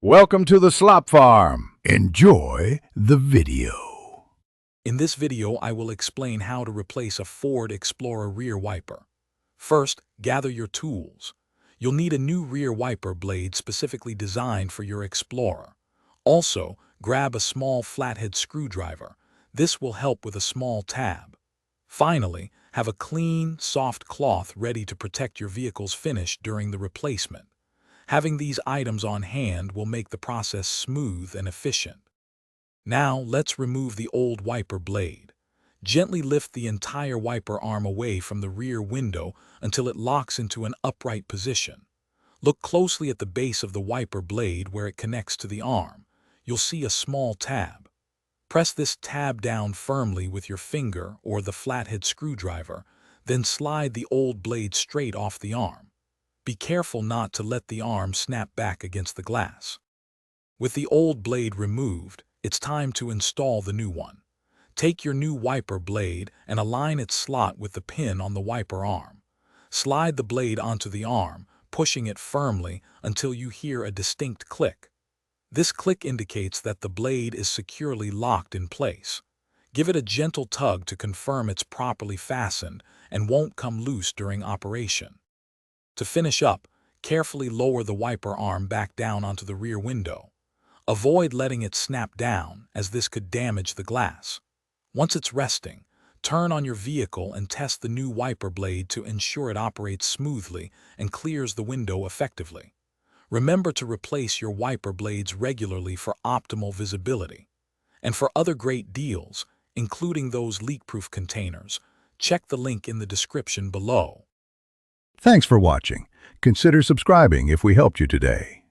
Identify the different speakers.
Speaker 1: Welcome to the Slop Farm. Enjoy the video.
Speaker 2: In this video, I will explain how to replace a Ford Explorer rear wiper. First, gather your tools. You'll need a new rear wiper blade specifically designed for your Explorer. Also, grab a small flathead screwdriver. This will help with a small tab. Finally, have a clean, soft cloth ready to protect your vehicle's finish during the replacement. Having these items on hand will make the process smooth and efficient. Now, let's remove the old wiper blade. Gently lift the entire wiper arm away from the rear window until it locks into an upright position. Look closely at the base of the wiper blade where it connects to the arm. You'll see a small tab. Press this tab down firmly with your finger or the flathead screwdriver, then slide the old blade straight off the arm. Be careful not to let the arm snap back against the glass. With the old blade removed, it's time to install the new one. Take your new wiper blade and align its slot with the pin on the wiper arm. Slide the blade onto the arm, pushing it firmly until you hear a distinct click. This click indicates that the blade is securely locked in place. Give it a gentle tug to confirm it's properly fastened and won't come loose during operation. To finish up, carefully lower the wiper arm back down onto the rear window. Avoid letting it snap down, as this could damage the glass. Once it's resting, turn on your vehicle and test the new wiper blade to ensure it operates smoothly and clears the window effectively. Remember to replace your wiper blades regularly for optimal visibility. And for other great deals, including those leak-proof containers, check the link in the description below.
Speaker 1: Thanks for watching. Consider subscribing if we helped you today.